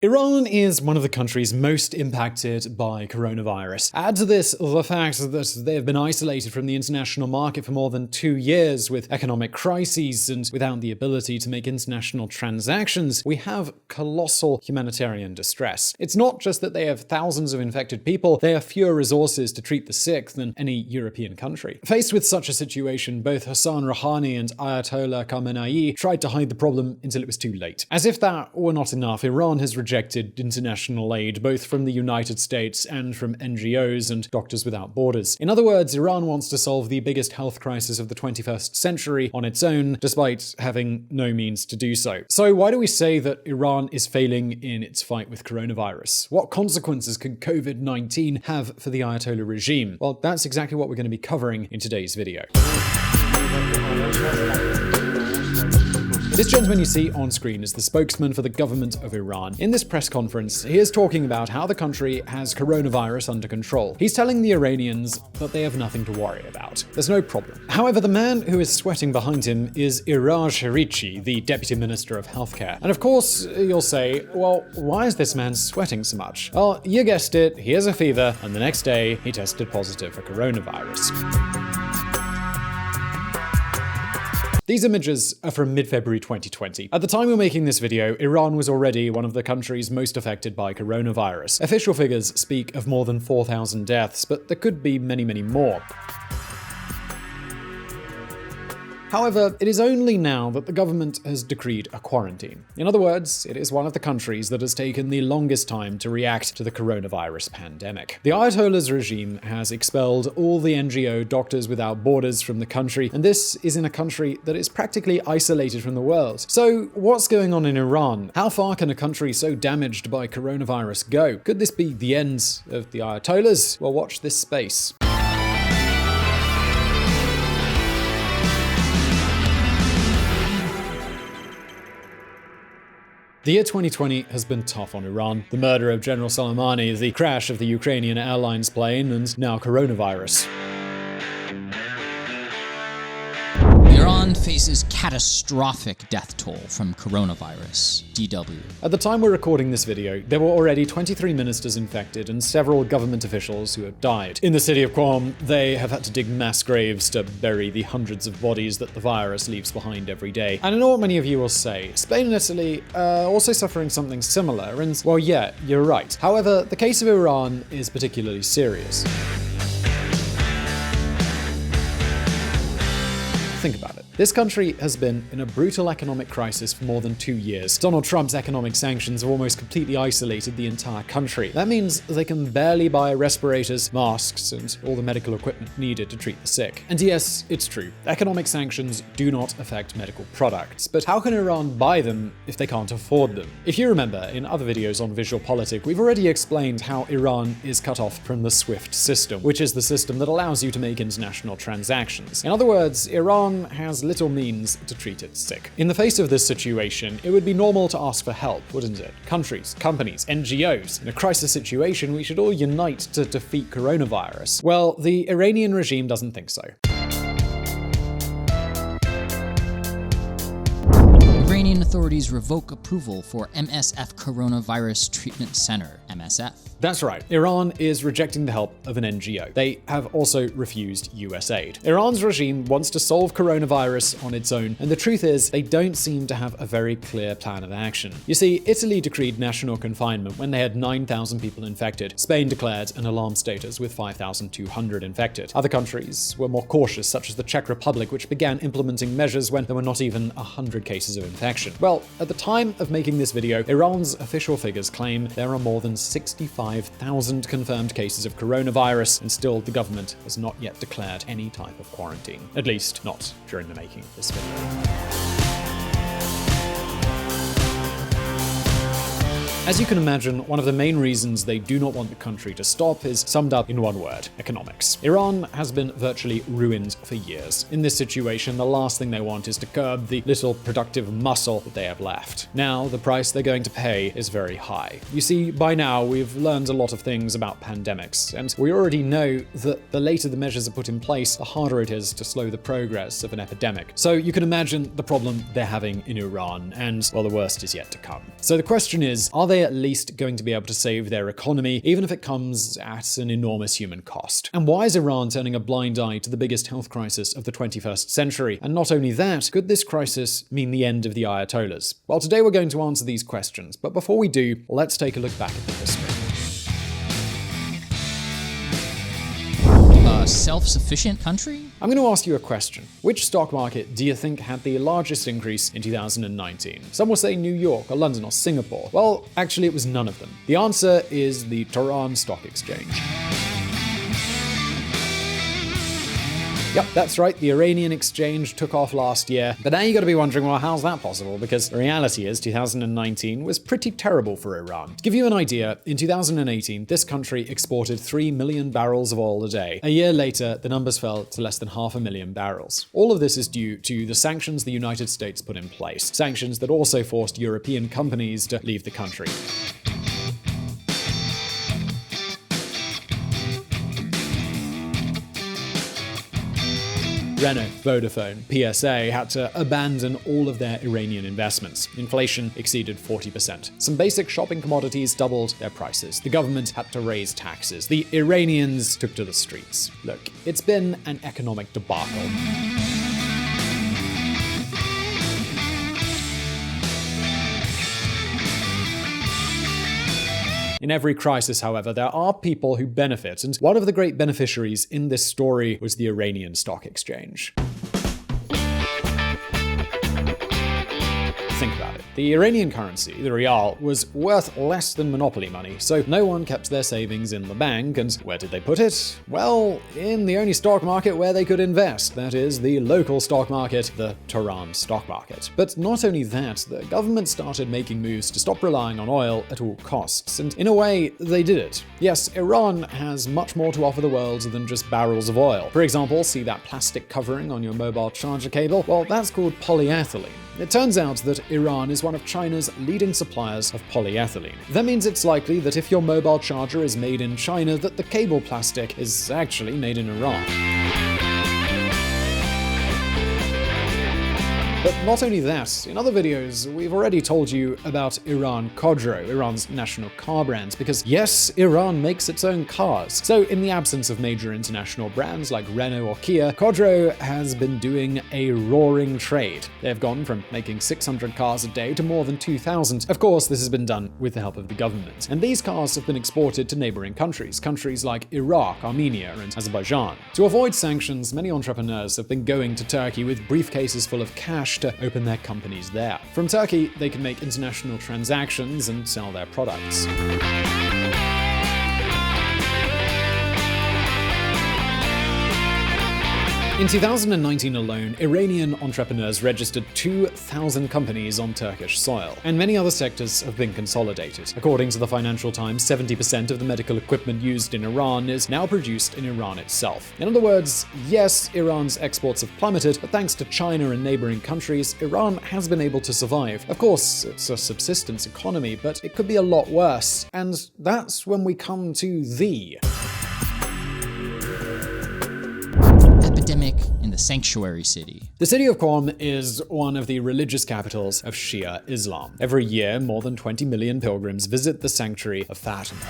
Iran is one of the countries most impacted by coronavirus. Add to this the fact that they have been isolated from the international market for more than 2 years with economic crises and without the ability to make international transactions, we have colossal humanitarian distress. It's not just that they have thousands of infected people, they have fewer resources to treat the sick than any European country. Faced with such a situation, both Hassan Rouhani and Ayatollah Khamenei tried to hide the problem until it was too late. As if that were not enough, Iran has rejected international aid, both from the United States and from NGOs and Doctors Without Borders. In other words, Iran wants to solve the biggest health crisis of the 21st century on its own, despite having no means to do so. So why do we say that Iran is failing in its fight with coronavirus? What consequences could COVID-19 have for the Ayatollah regime? Well, that's exactly what we're going to be covering in today's video. This gentleman you see on screen is the spokesman for the government of Iran. In this press conference, he is talking about how the country has coronavirus under control. He's telling the Iranians that they have nothing to worry about. There's no problem. However, the man who is sweating behind him is Iraj Harichi, the Deputy Minister of Healthcare. And of course, you'll say, well, why is this man sweating so much? Well, you guessed it, he has a fever, and the next day he tested positive for coronavirus. These images are from mid-February 2020. At the time we're making this video, Iran was already one of the countries most affected by coronavirus. Official figures speak of more than 4,000 deaths, but there could be many, many more. However, it is only now that the government has decreed a quarantine. In other words, it is one of the countries that has taken the longest time to react to the coronavirus pandemic. The Ayatollah's regime has expelled all the NGO Doctors Without Borders from the country, and this is in a country that is practically isolated from the world. So, what's going on in Iran? How far can a country so damaged by coronavirus go? Could this be the end of the Ayatollahs? Well, watch this space. The year 2020 has been tough on Iran. The murder of General Soleimani, the crash of the Ukrainian Airlines plane, and now coronavirus. Iran faces catastrophic death toll from coronavirus, DW. At the time we're recording this video, there were already 23 ministers infected and several government officials who have died. In the city of Qom, they have had to dig mass graves to bury the hundreds of bodies that the virus leaves behind every day. And I know what many of you will say, Spain and Italy are also suffering something similar, and well, yeah, you're right. However, the case of Iran is particularly serious. Think about it. This country has been in a brutal economic crisis for more than 2 years. Donald Trump's economic sanctions have almost completely isolated the entire country. That means they can barely buy respirators, masks, and all the medical equipment needed to treat the sick. And yes, it's true. Economic sanctions do not affect medical products. But how can Iran buy them if they can't afford them? If you remember, in other videos on VisualPolitik, we've already explained how Iran is cut off from the SWIFT system, which is the system that allows you to make international transactions. In other words, Iran has little means to treat its sick. In the face of this situation, it would be normal to ask for help, wouldn't it? Countries, companies, NGOs. In a crisis situation, we should all unite to defeat coronavirus. Well, the Iranian regime doesn't think so. Iranian authorities revoke approval for MSF Coronavirus Treatment Center, MSF. That's right, Iran is rejecting the help of an NGO. They have also refused US aid. Iran's regime wants to solve coronavirus on its own, and the truth is, they don't seem to have a very clear plan of action. You see, Italy decreed national confinement when they had 9,000 people infected. Spain declared an alarm status with 5,200 infected. Other countries were more cautious, such as the Czech Republic, which began implementing measures when there were not even 100 cases of infection. Well, at the time of making this video, Iran's official figures claim there are more than 65,000 confirmed cases of coronavirus, and still the government has not yet declared any type of quarantine. At least not during the making of this video. As you can imagine, one of the main reasons they do not want the country to stop is summed up in one word: economics. Iran has been virtually ruined for years. In this situation, the last thing they want is to curb the little productive muscle that they have left. Now, the price they're going to pay is very high. You see, by now, we've learned a lot of things about pandemics, and we already know that the later the measures are put in place, the harder it is to slow the progress of an epidemic. So you can imagine the problem they're having in Iran, and, well, the worst is yet to come. So the question is, are they they at least going to be able to save their economy, even if it comes at an enormous human cost? And why is Iran turning a blind eye to the biggest health crisis of the 21st century? And not only that, could this crisis mean the end of the Ayatollahs? Well, today we're going to answer these questions, but before we do, let's take a look back at the history. A self-sufficient country? I'm going to ask you a question. Which stock market do you think had the largest increase in 2019? Some will say New York or London or Singapore. Well, actually it was none of them. The answer is the Tehran Stock Exchange. Yep, that's right, the Iranian exchange took off last year. But now you gotta be wondering, well, how's that possible? Because the reality is 2019 was pretty terrible for Iran. To give you an idea, in 2018, this country exported 3 million barrels of oil a day. A year later, the numbers fell to less than 500,000 barrels. All of this is due to the sanctions the United States put in place. Sanctions that also forced European companies to leave the country. Renault, Vodafone, PSA had to abandon all of their Iranian investments. Inflation exceeded 40%. Some basic shopping commodities doubled their prices. The government had to raise taxes. The Iranians took to the streets. Look, it's been an economic debacle. In every crisis, however, there are people who benefit, and one of the great beneficiaries in this story was the Iranian Stock Exchange. Think about it. The Iranian currency, the rial, was worth less than monopoly money, so no one kept their savings in the bank, and where did they put it? Well, in the only stock market where they could invest, that is, the local stock market, the Tehran stock market. But not only that, the government started making moves to stop relying on oil at all costs, and in a way, they did it. Yes, Iran has much more to offer the world than just barrels of oil. For example, see that plastic covering on your mobile charger cable? Well, that's called polyethylene. It turns out that Iran is one of China's leading suppliers of polyethylene. That means it's likely that if your mobile charger is made in China, that the cable plastic is actually made in Iran. But not only that, in other videos, we've already told you about Iran Khodro, Iran's national car brand, because yes, Iran makes its own cars. So in the absence of major international brands like Renault or Kia, Khodro has been doing a roaring trade. They've gone from making 600 cars a day to more than 2,000. Of course, this has been done with the help of the government. And these cars have been exported to neighboring countries like Iraq, Armenia, and Azerbaijan. To avoid sanctions, many entrepreneurs have been going to Turkey with briefcases full of cash to open their companies there. From Turkey, they can make international transactions and sell their products. In 2019 alone, Iranian entrepreneurs registered 2,000 companies on Turkish soil, and many other sectors have been consolidated. According to the Financial Times, 70% of the medical equipment used in Iran is now produced in Iran itself. In other words, yes, Iran's exports have plummeted, but thanks to China and neighboring countries, Iran has been able to survive. Of course, it's a subsistence economy, but it could be a lot worse. And that's when we come to the epidemic in the sanctuary city. The city of Qom is one of the religious capitals of Shia Islam. Every year, more than 20 million pilgrims visit the sanctuary of Fatima.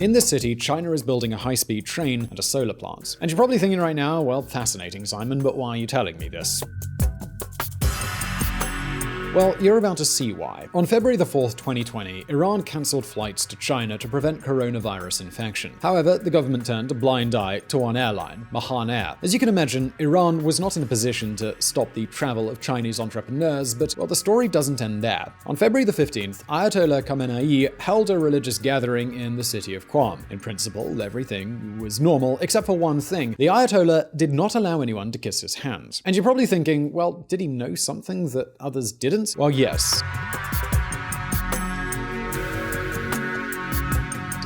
In this city, China is building a high-speed train and a solar plant. And you're probably thinking right now, well, fascinating, Simon, but why are you telling me this? Well, you're about to see why. On February the 4th, 2020, Iran cancelled flights to China to prevent coronavirus infection. However, the government turned a blind eye to one airline, Mahan Air. As you can imagine, Iran was not in a position to stop the travel of Chinese entrepreneurs, but, well, the story doesn't end there. On February the 15th, Ayatollah Khamenei held a religious gathering in the city of Qom. In principle, everything was normal, except for one thing. The Ayatollah did not allow anyone to kiss his hand. And you're probably thinking, well, did he know something that others didn't? Well, yes.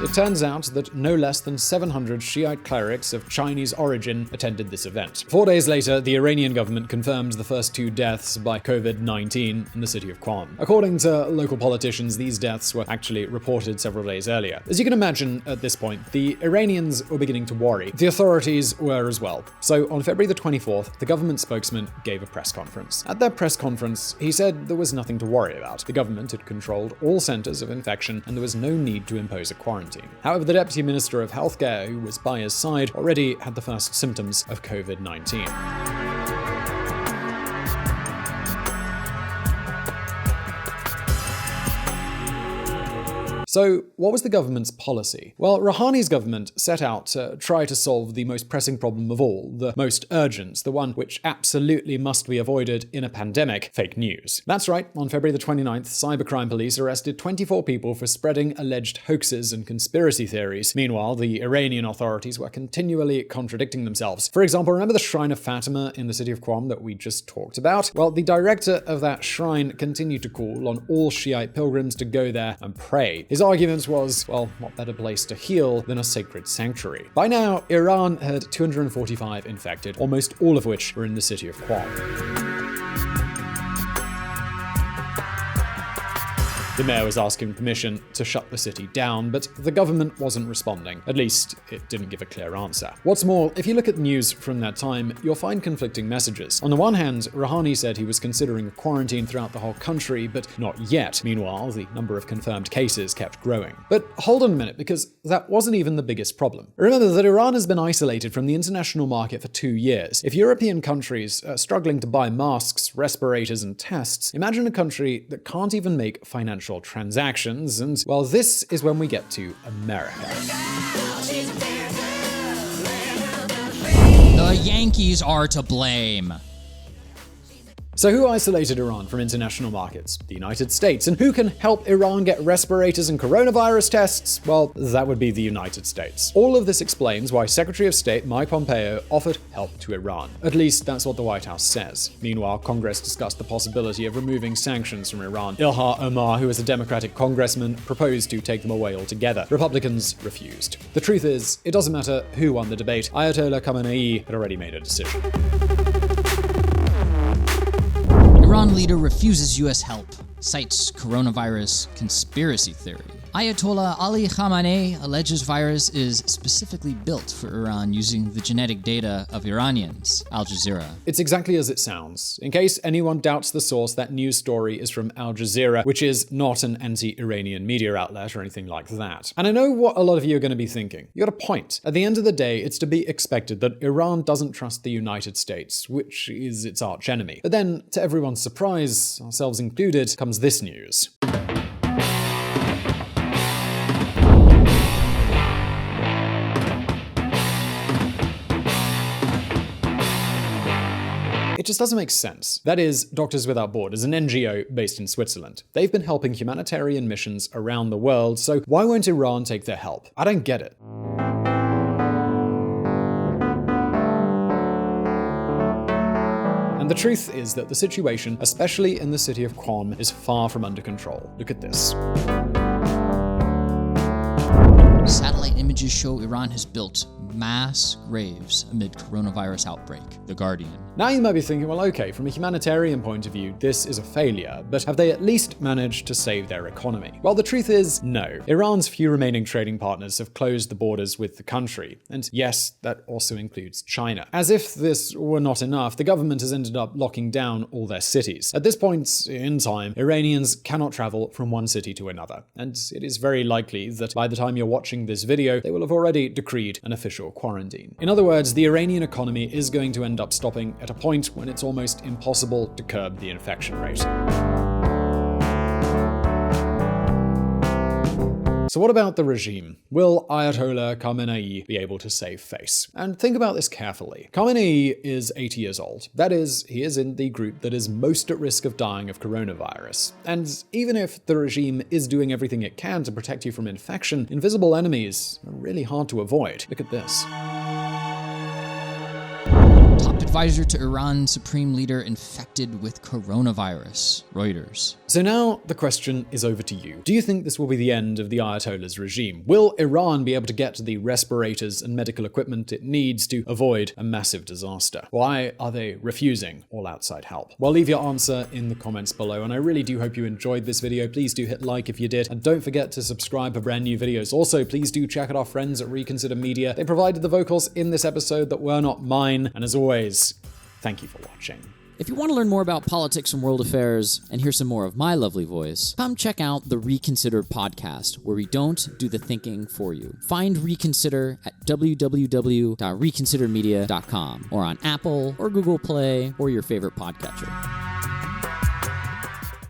It turns out that no less than 700 Shiite clerics of Chinese origin attended this event. 4 days later, the Iranian government confirmed the first 2 deaths by COVID-19 in the city of Qom. According to local politicians, these deaths were actually reported several days earlier. As you can imagine, at this point, the Iranians were beginning to worry. The authorities were as well. So on February the 24th, the government spokesman gave a press conference. At that press conference, he said there was nothing to worry about. The government had controlled all centers of infection and there was no need to impose a quarantine. However, the Deputy Minister of Healthcare, who was by his side, already had the first symptoms of COVID-19. So, what was the government's policy? Well, Rouhani's government set out to try to solve the most pressing problem of all, the most urgent, the one which absolutely must be avoided in a pandemic: fake news. That's right, on February the 29th, cybercrime police arrested 24 people for spreading alleged hoaxes and conspiracy theories. Meanwhile, the Iranian authorities were continually contradicting themselves. For example, remember the Shrine of Fatima in the city of Qom that we just talked about? Well, the director of that shrine continued to call on all Shiite pilgrims to go there and pray. His argument was, well, what better place to heal than a sacred sanctuary? By now, Iran had 245 infected, almost all of which were in the city of Qom. The mayor was asking permission to shut the city down, but the government wasn't responding. At least, it didn't give a clear answer. What's more, if you look at the news from that time, you'll find conflicting messages. On the one hand, Rouhani said he was considering a quarantine throughout the whole country, but not yet. Meanwhile, the number of confirmed cases kept growing. But hold on a minute, because that wasn't even the biggest problem. Remember that Iran has been isolated from the international market for 2 years. If European countries are struggling to buy masks, respirators, and tests, imagine a country that can't even make financial transactions, and, well, this is when we get to America. The Yankees are to blame. So who isolated Iran from international markets? The United States. And who can help Iran get respirators and coronavirus tests? Well, that would be the United States. All of this explains why Secretary of State Mike Pompeo offered help to Iran. At least that's what the White House says. Meanwhile, Congress discussed the possibility of removing sanctions from Iran. Ilhan Omar, who is a Democratic congressman, proposed to take them away altogether. Republicans refused. The truth is, it doesn't matter who won the debate. Ayatollah Khamenei had already made a decision. Iran leader refuses U.S. help, cites coronavirus conspiracy theory. Ayatollah Ali Khamenei alleges virus is specifically built for Iran using the genetic data of Iranians. Al Jazeera. It's exactly as it sounds. In case anyone doubts the source, that news story is from Al Jazeera, which is not an anti-Iranian media outlet or anything like that. And I know what a lot of you are going to be thinking. You got a point. At the end of the day, it's to be expected that Iran doesn't trust the United States, which is its archenemy. But then, to everyone's surprise, ourselves included, comes this news. It just doesn't make sense. That is, Doctors Without Borders, an NGO based in Switzerland. They've been helping humanitarian missions around the world, so why won't Iran take their help? I don't get it. And the truth is that the situation, especially in the city of Qom, is far from under control. Look at this. Satellite images show Iran has built mass graves amid coronavirus outbreak. The Guardian. Now you might be thinking, well, okay, from a humanitarian point of view, this is a failure, but have they at least managed to save their economy? Well, the truth is, no. Iran's few remaining trading partners have closed the borders with the country. And yes, that also includes China. As if this were not enough, the government has ended up locking down all their cities. At this point in time, Iranians cannot travel from one city to another. And it is very likely that by the time you're watching this video, they will have already decreed an official quarantine. In other words, the Iranian economy is going to end up stopping at a point when it's almost impossible to curb the infection rate. So what about the regime? Will Ayatollah Khamenei be able to save face? And think about this carefully. Khamenei is 80 years old. That is, he is in the group that is most at risk of dying of coronavirus. And even if the regime is doing everything it can to protect you from infection, invisible enemies are really hard to avoid. Look at this. Top advisor to Iran supreme leader infected with coronavirus. Reuters. So now the question is over to you. Do you think this will be the end of the Ayatollah's regime? Will Iran be able to get the respirators and medical equipment it needs to avoid a massive disaster? Why are they refusing all outside help? Well, leave your answer in the comments below, and I really do hope you enjoyed this video. Please do hit like if you did, and don't forget to subscribe for brand new videos. Also, please do check out our friends at Reconsider Media. They provided the vocals in this episode that were not mine, and as always, thank you for watching. If you want to learn more about politics and world affairs and hear some more of my lovely voice, come check out the Reconsider podcast, where we don't do the thinking for you. Find Reconsider at www.reconsidermedia.com or on Apple or Google Play or your favorite podcatcher.